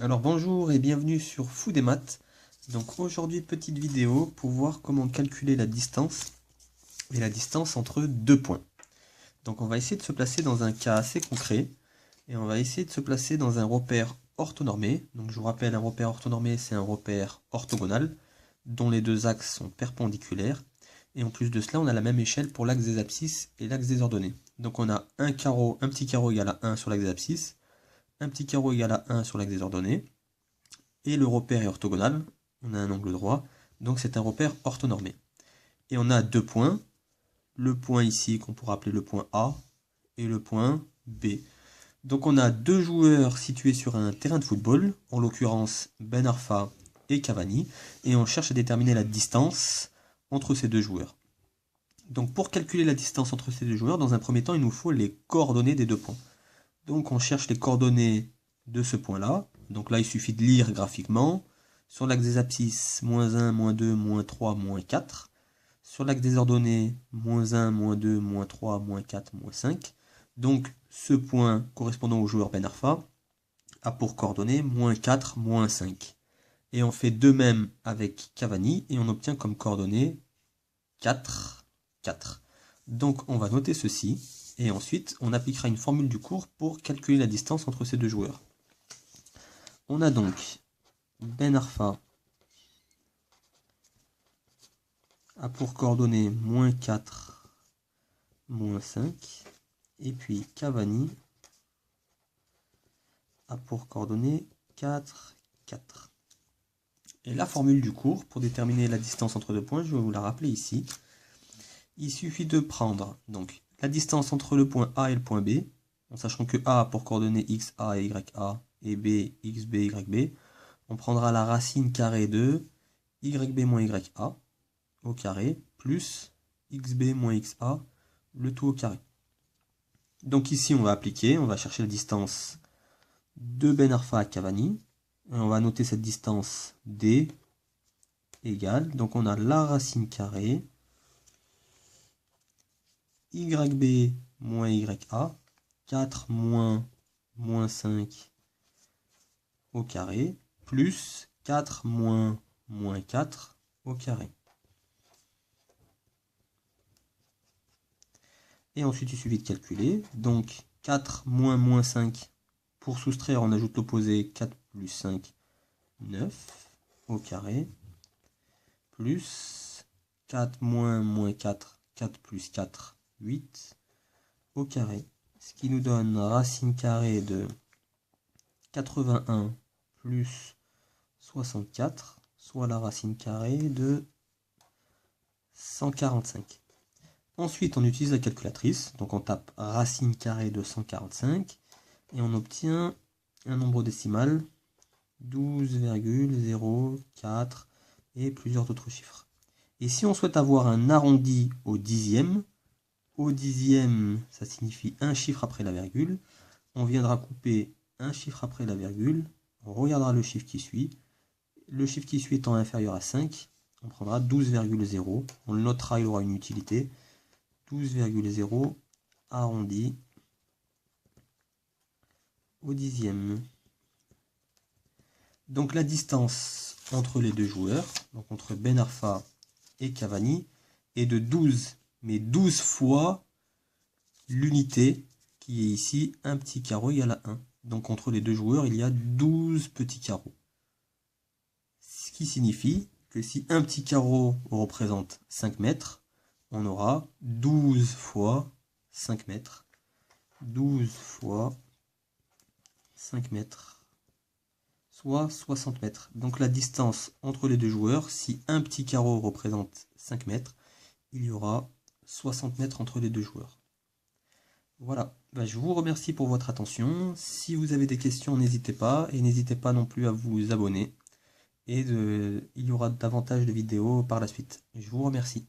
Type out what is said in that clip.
Alors bonjour et bienvenue sur Fou des Maths. Donc aujourd'hui petite vidéo pour voir comment calculer la distance et la distance entre deux points. Donc on va essayer de se placer dans un cas assez concret et on va essayer de se placer dans un repère orthonormé. Donc je vous rappelle, un repère orthonormé c'est un repère orthogonal dont les deux axes sont perpendiculaires et en plus de cela on a la même échelle pour l'axe des abscisses et l'axe des ordonnées. Donc on a un petit carreau égal à 1 sur l'axe des abscisses, un petit carreau égal à 1 sur l'axe des ordonnées. Et le repère est orthogonal, on a un angle droit, donc c'est un repère orthonormé. Et on a deux points, le point ici qu'on pourra appeler le point A, et le point B. Donc on a deux joueurs situés sur un terrain de football, en l'occurrence Ben Arfa et Cavani, et on cherche à déterminer la distance entre ces deux joueurs. Donc pour calculer la distance entre ces deux joueurs, dans un premier temps, il nous faut les coordonnées des deux points. Donc on cherche les coordonnées de ce point-là. Donc là, il suffit de lire graphiquement. Sur l'axe des abscisses, -1, -2, -3, -4. Sur l'axe des ordonnées, -1, -2, -3, -4, -5. Donc ce point correspondant au joueur Ben Arfa a pour coordonnées -4, -5. Et on fait de même avec Cavani et on obtient comme coordonnées 4, 4. Donc on va noter ceci. Et ensuite, on appliquera une formule du cours pour calculer la distance entre ces deux joueurs. On a donc Ben Arfa a pour coordonnées -4, -5. Et puis Cavani a pour coordonnées 4, 4. Et la formule du cours pour déterminer la distance entre deux points, je vais vous la rappeler ici. Il suffit de prendre donc la distance entre le point A et le point B, en sachant que A a pour coordonnées XA et YA et B, XB, YB. On prendra la racine carrée de YB moins YA au carré plus XB moins XA, le tout au carré. Donc ici on va appliquer, on va chercher la distance de Ben Arfa à Cavani. Et on va noter cette distance D égale, donc on a la racine carrée YB moins YA, 4 moins moins 5 au carré, plus 4 moins moins 4 au carré. Et ensuite, il suffit de calculer. Donc, 4 moins moins 5, pour soustraire, on ajoute l'opposé, 4 plus 5, 9 au carré, plus 4 moins moins 4, 4 plus 4, 8 au carré. Ce qui nous donne racine carrée de 81 plus 64, soit la racine carrée de 145. Ensuite, on utilise la calculatrice, donc on tape racine carrée de 145 et on obtient un nombre décimal, 12,04 et plusieurs autres chiffres. Et si on souhaite avoir un arrondi au dixième, ça signifie un chiffre après la virgule, on viendra couper un chiffre après la virgule, on regardera le chiffre qui suit étant inférieur à 5, on prendra 12,0, on le notera, il aura une utilité, 12,0 arrondi au dixième. Donc la distance entre les deux joueurs, donc entre Ben Arfa et Cavani, est de 12, mais 12 fois l'unité qui est ici un petit carreau égal à 1. Donc entre les deux joueurs, il y a 12 petits carreaux. Ce qui signifie que si un petit carreau représente 5 mètres, on aura 12 fois 5 mètres. 12 fois 5 mètres, soit 60 mètres. Donc la distance entre les deux joueurs, si un petit carreau représente 5 mètres, il y aura 60 mètres entre les deux joueurs. Voilà, je vous remercie pour votre attention. Si vous avez des questions, n'hésitez pas. Et n'hésitez pas non plus à vous abonner. Et il y aura davantage de vidéos par la suite. Je vous remercie.